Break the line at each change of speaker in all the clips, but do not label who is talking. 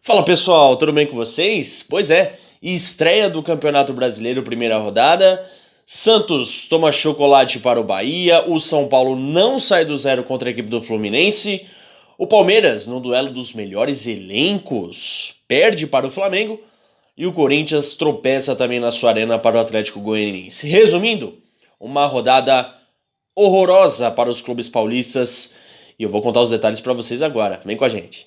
Fala pessoal, tudo bem com vocês? Pois é, estreia do Campeonato Brasileiro, primeira rodada. Santos toma chocolate para o Bahia, o São Paulo não sai do zero contra a equipe do Fluminense. O Palmeiras, no duelo dos melhores elencos, perde para o Flamengo. E o Corinthians tropeça também na sua arena para o Atlético Goianiense. Resumindo, uma rodada horrorosa para os clubes paulistas. E eu vou contar os detalhes para vocês agora. Vem com a gente.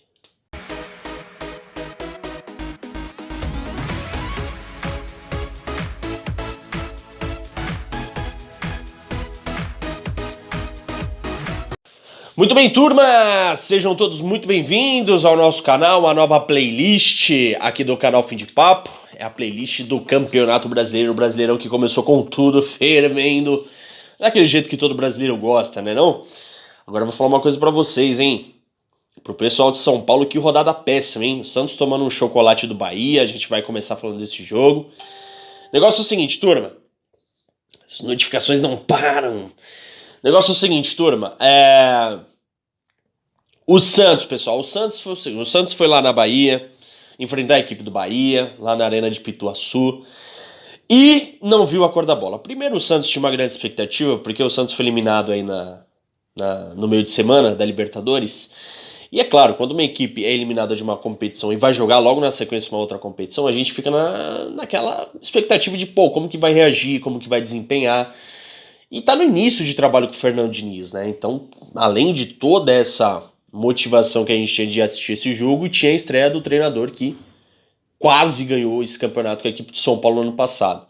Muito bem, turma! Sejam todos muito bem-vindos ao nosso canal, a nova playlist aqui do canal Fim de Papo. É a playlist do Campeonato Brasileiro, o Brasileirão que começou com tudo, fervendo, daquele jeito que todo brasileiro gosta, né não? Agora eu vou falar uma coisa pra vocês, hein? Pro pessoal de São Paulo, que rodada péssima, hein? O Santos tomando um chocolate do Bahia, a gente vai começar falando desse jogo. O negócio é o seguinte, turma, as notificações não param. O negócio é o seguinte, turma, O Santos, pessoal, o Santos foi lá na Bahia, enfrentar a equipe do Bahia, lá na Arena de Pituaçu, e não viu a cor da bola. Primeiro, o Santos tinha uma grande expectativa, porque o Santos foi eliminado aí no meio de semana da Libertadores. E é claro, quando uma equipe é eliminada de uma competição e vai jogar logo na sequência uma outra competição, a gente fica naquela expectativa de, pô, como que vai reagir, como que vai desempenhar. E tá no início de trabalho com o Fernando Diniz, né? Então, além de toda essa motivação que a gente tinha de assistir esse jogo, tinha a estreia do treinador que quase ganhou esse campeonato com a equipe de São Paulo no ano passado.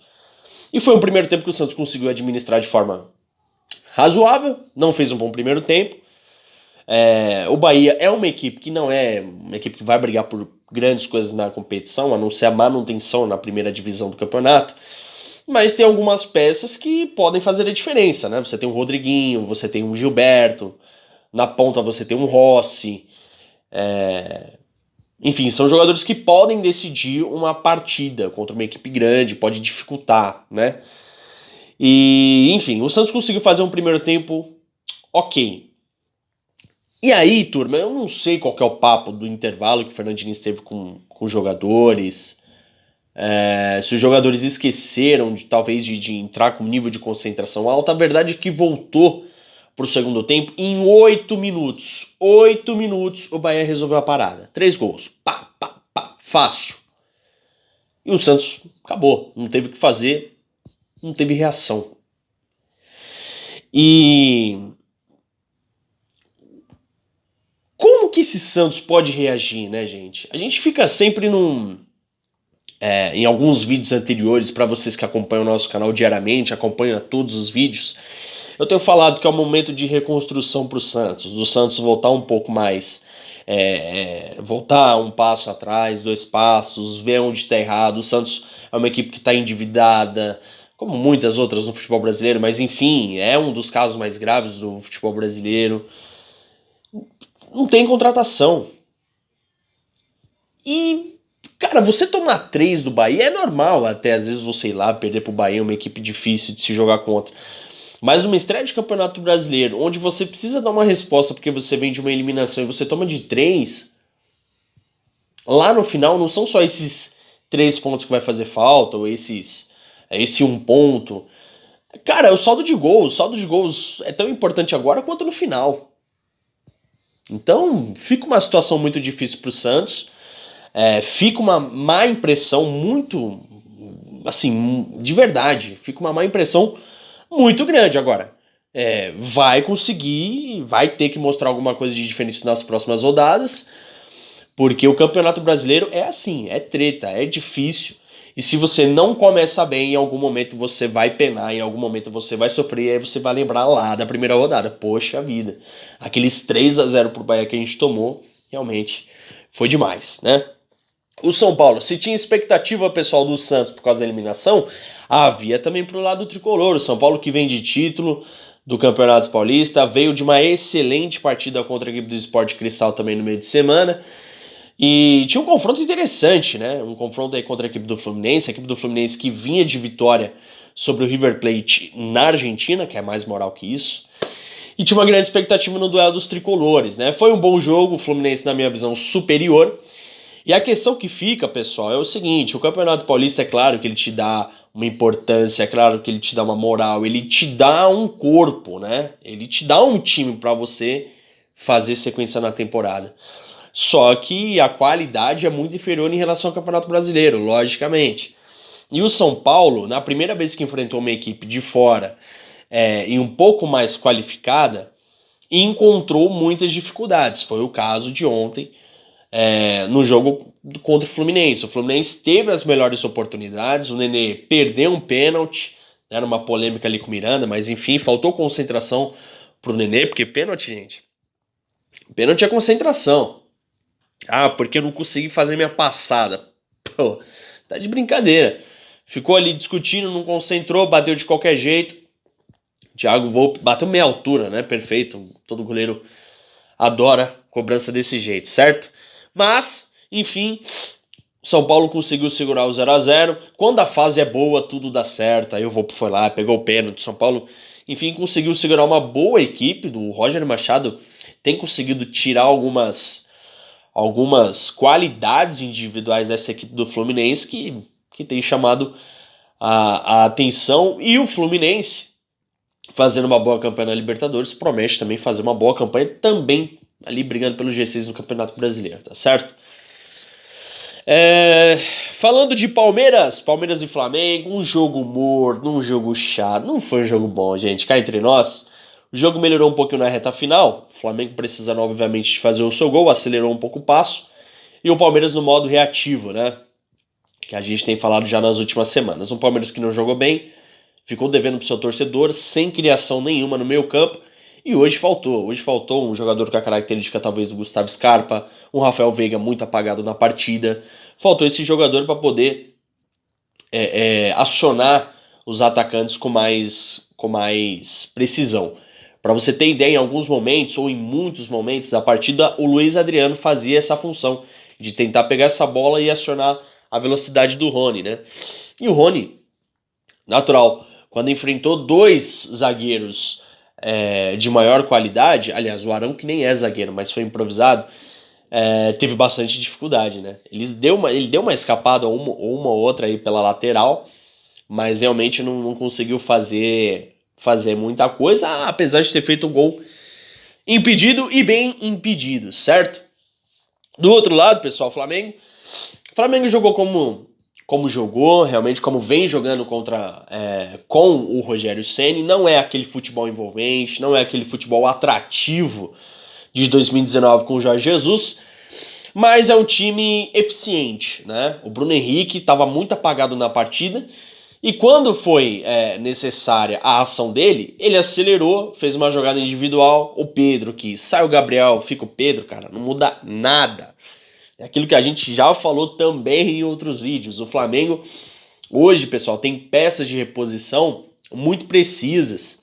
E foi um primeiro tempo que o Santos conseguiu administrar de forma razoável, não fez um bom primeiro tempo. O Bahia é uma equipe que não é uma equipe que vai brigar por grandes coisas na competição, a não ser a manutenção na primeira divisão do campeonato. Mas tem algumas peças que podem fazer a diferença, né? Você tem um Rodriguinho, você tem um Gilberto, na ponta você tem um Rossi. Enfim, são jogadores que podem decidir uma partida contra uma equipe grande, pode dificultar, né? E, enfim, o Santos conseguiu fazer um primeiro tempo ok. E aí, turma, eu não sei qual que é o papo do intervalo que o Fernando Diniz teve com os jogadores. Se os jogadores esqueceram talvez de entrar com nível de concentração alta. A verdade é que voltou pro segundo tempo em 8 minutos. 8 minutos o Bahia resolveu a parada. 3 gols. Pá, pá, pá. Fácil. E o Santos acabou. Não teve o que fazer. Não teve reação. E como que esse Santos pode reagir, né, gente? A gente fica sempre em alguns vídeos anteriores, para vocês que acompanham o nosso canal diariamente, acompanham todos os vídeos, eu tenho falado que é um momento de reconstrução para o Santos, do Santos voltar um pouco mais, voltar um passo atrás, 2 passos, ver onde está errado. O Santos é uma equipe que está endividada, como muitas outras no futebol brasileiro, mas enfim, é um dos casos mais graves do futebol brasileiro. Não tem contratação. E, cara, você tomar 3 do Bahia é normal, até às vezes você ir lá perder pro Bahia, uma equipe difícil de se jogar contra. Mas uma estreia de Campeonato Brasileiro, onde você precisa dar uma resposta porque você vem de uma eliminação e você toma de 3, lá no final não são só esses 3 pontos que vai fazer falta, ou esse 1 ponto. Cara, o saldo de gols é tão importante agora quanto no final. Então, fica uma situação muito difícil pro Santos. Fica uma má impressão muito, assim, de verdade, fica uma má impressão muito grande agora. Vai conseguir, vai ter que mostrar alguma coisa de diferente nas próximas rodadas, porque o Campeonato Brasileiro é assim, é treta, é difícil, e se você não começa bem, em algum momento você vai penar, em algum momento você vai sofrer, e aí você vai lembrar lá da primeira rodada. Poxa vida, aqueles 3-0 pro Bahia que a gente tomou, realmente foi demais, né? O São Paulo, se tinha expectativa, pessoal, do Santos por causa da eliminação, havia também pro lado do tricolor. O São Paulo, que vem de título do Campeonato Paulista, veio de uma excelente partida contra a equipe do Sport Cristal também no meio de semana. E tinha um confronto interessante, né? Um confronto aí contra a equipe do Fluminense que vinha de vitória sobre o River Plate na Argentina, que é mais moral que isso. E tinha uma grande expectativa no duelo dos tricolores, né? Foi um bom jogo, o Fluminense, na minha visão, superior. E a questão que fica, pessoal, é o seguinte: o Campeonato Paulista, é claro que ele te dá uma importância, é claro que ele te dá uma moral, ele te dá um corpo, né? Ele te dá um time para você fazer sequência na temporada. Só que a qualidade é muito inferior em relação ao Campeonato Brasileiro, logicamente. E o São Paulo, na primeira vez que enfrentou uma equipe de fora e um pouco mais qualificada, encontrou muitas dificuldades. Foi o caso de ontem, no jogo contra o Fluminense. O Fluminense teve as melhores oportunidades, o Nenê perdeu um pênalti, era uma polêmica ali com o Miranda, mas enfim, faltou concentração pro Nenê, porque pênalti, gente, pênalti é concentração. Ah, porque eu não consegui fazer minha passada. Pô, tá de brincadeira. Ficou ali discutindo, não concentrou, bateu de qualquer jeito. Thiago Volpe bateu meia altura, né? Perfeito. Todo goleiro adora cobrança desse jeito, certo? Mas, enfim, São Paulo conseguiu segurar o 0-0. Quando a fase é boa, tudo dá certo. Aí o Volpe foi lá, pegou o pênalti. São Paulo, enfim, conseguiu segurar uma boa equipe do Roger Machado. Tem conseguido tirar algumas qualidades individuais dessa equipe do Fluminense que tem chamado a atenção. E o Fluminense, fazendo uma boa campanha na Libertadores, promete também fazer uma boa campanha também ali brigando pelo G6 no Campeonato Brasileiro, tá certo? Falando de Palmeiras e Flamengo, um jogo morno, um jogo chato, não foi um jogo bom, gente, cá entre nós. O jogo melhorou um pouquinho na reta final, o Flamengo precisando obviamente de fazer o seu gol, acelerou um pouco o passo, e o Palmeiras no modo reativo, né, que a gente tem falado já nas últimas semanas. Um Palmeiras que não jogou bem, ficou devendo pro seu torcedor, sem criação nenhuma no meio campo, e hoje faltou um jogador com a característica talvez do Gustavo Scarpa, um Rafael Veiga muito apagado na partida, faltou esse jogador para poder acionar os atacantes com mais precisão. Para você ter ideia, em alguns momentos, ou em muitos momentos da partida, o Luiz Adriano fazia essa função, de tentar pegar essa bola e acionar a velocidade do Rony, né? E o Rony, natural, quando enfrentou dois zagueiros de maior qualidade, aliás, o Arão que nem é zagueiro, mas foi improvisado, teve bastante dificuldade, né? Ele deu uma escapada ou uma outra aí pela lateral, mas realmente não conseguiu fazer muita coisa, apesar de ter feito o gol impedido e bem impedido, certo? Do outro lado, pessoal, o Flamengo jogou como jogou, realmente como vem jogando com o Rogério Ceni. Não é aquele futebol envolvente, não é aquele futebol atrativo de 2019 com o Jorge Jesus, mas é um time eficiente, né? O Bruno Henrique estava muito apagado na partida, e quando foi necessária a ação dele, ele acelerou, fez uma jogada individual. O Pedro, que sai o Gabriel, fica o Pedro, cara, não muda nada. É aquilo que a gente já falou também em outros vídeos. O Flamengo, hoje, pessoal, tem peças de reposição muito precisas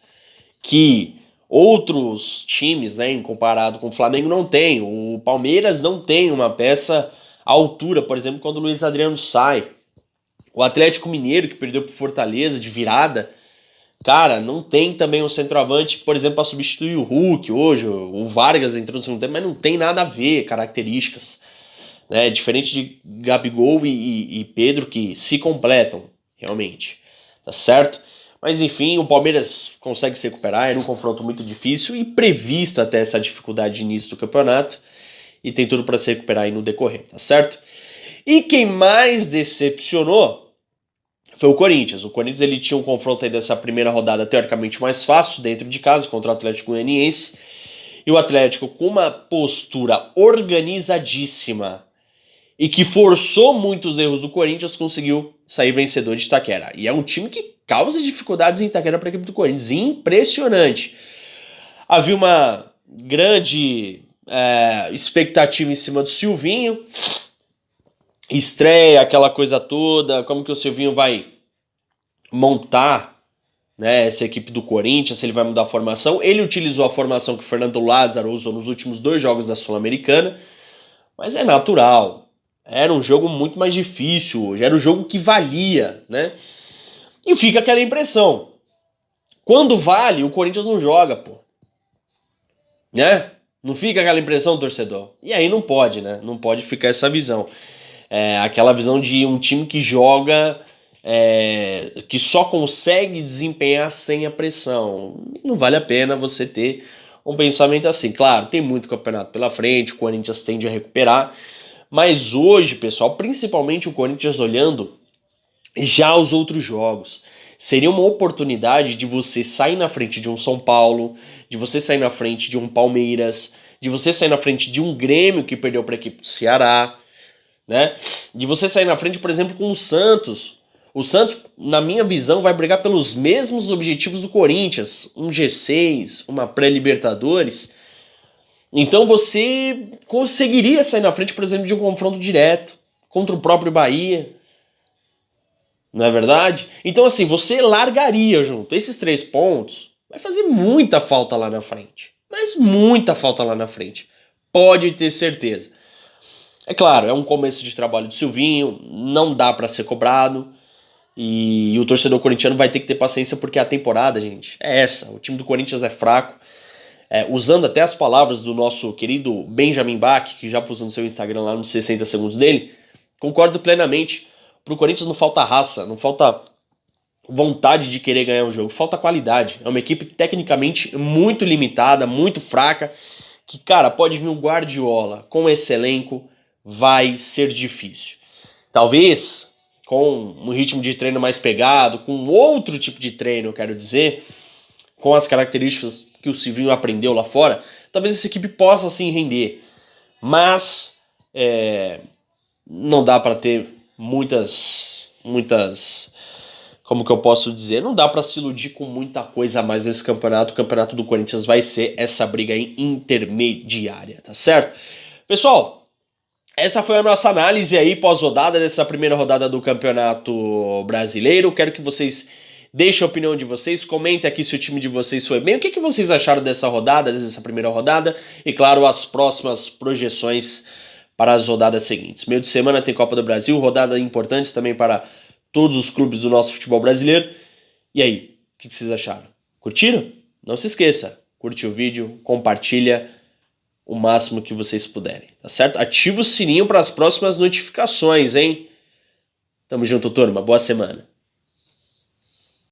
que outros times, né, em comparado com o Flamengo, não tem. O Palmeiras não tem uma peça à altura, por exemplo, quando o Luiz Adriano sai. O Atlético Mineiro, que perdeu pro Fortaleza de virada, cara, não tem também um centroavante, por exemplo, para substituir o Hulk hoje. O Vargas entrou no segundo tempo, mas não tem nada a ver, características. Né? Diferente de Gabigol e Pedro, que se completam, realmente. Tá certo? Mas enfim, o Palmeiras consegue se recuperar, era um confronto muito difícil e previsto até essa dificuldade de início do campeonato, e tem tudo para se recuperar aí no decorrer, tá certo? E quem mais decepcionou foi o Corinthians. O Corinthians ele tinha um confronto aí dessa primeira rodada teoricamente mais fácil, dentro de casa, contra o Atlético Goianiense, e o Atlético com uma postura organizadíssima e que forçou muitos erros do Corinthians, conseguiu sair vencedor de Itaquera. E é um time que causa dificuldades em Itaquera para a equipe do Corinthians. Impressionante. Havia uma grande expectativa em cima do Silvinho. Estreia, aquela coisa toda. Como que o Silvinho vai montar, né, essa equipe do Corinthians, se ele vai mudar a formação. Ele utilizou a formação que o Fernando Lázaro usou nos últimos 2 jogos da Sul-Americana. Mas é natural. Era um jogo muito mais difícil hoje, era o jogo que valia, né? E fica aquela impressão. Quando vale, o Corinthians não joga, pô. Né? Não fica aquela impressão, torcedor? E aí não pode, né? Não pode ficar essa visão. Aquela visão de um time que joga, que só consegue desempenhar sem a pressão. Não vale a pena você ter um pensamento assim. Claro, tem muito campeonato pela frente, o Corinthians tende a recuperar, mas hoje, pessoal, principalmente o Corinthians olhando já os outros jogos, seria uma oportunidade de você sair na frente de um São Paulo, de você sair na frente de um Palmeiras, de você sair na frente de um Grêmio que perdeu para a equipe do Ceará, né? De você sair na frente, por exemplo, com o Santos. O Santos, na minha visão, vai brigar pelos mesmos objetivos do Corinthians, um G6, uma pré-Libertadores. Então você conseguiria sair na frente, por exemplo, de um confronto direto contra o próprio Bahia. Não é verdade? Então, assim, você largaria junto. Esses 3 pontos vai fazer muita falta lá na frente. Mas muita falta lá na frente. Pode ter certeza. É claro, é um começo de trabalho do Silvinho, não dá pra ser cobrado. E o torcedor corintiano vai ter que ter paciência porque a temporada, gente, é essa. O time do Corinthians é fraco. Usando até as palavras do nosso querido Benjamin Bach, que já postou no seu Instagram lá nos 60 segundos dele, concordo plenamente. Pro Corinthians não falta raça, não falta vontade de querer ganhar o jogo, falta qualidade. É uma equipe tecnicamente muito limitada, muito fraca, que, cara, pode vir o Guardiola com esse elenco, vai ser difícil. Talvez com um ritmo de treino mais pegado, com outro tipo de treino, eu quero dizer, com as características que o Silvinho aprendeu lá fora, talvez essa equipe possa sim render. Mas não dá para ter muitas, como que eu posso dizer, não dá para se iludir com muita coisa a mais nesse campeonato. O campeonato do Corinthians vai ser essa briga aí intermediária, tá certo? Pessoal, essa foi a nossa análise aí pós-rodada dessa primeira rodada do Campeonato Brasileiro. Quero que vocês deixem a opinião de vocês, comentem aqui se o time de vocês foi bem, o que vocês acharam dessa rodada, dessa primeira rodada, e claro, as próximas projeções para as rodadas seguintes. Meio de semana tem Copa do Brasil, rodadas importantes também para todos os clubes do nosso futebol brasileiro. E aí, o que vocês acharam? Curtiram? Não se esqueça, curte o vídeo, compartilha o máximo que vocês puderem, tá certo? Ativa o sininho para as próximas notificações, hein? Tamo junto, turma. Boa semana.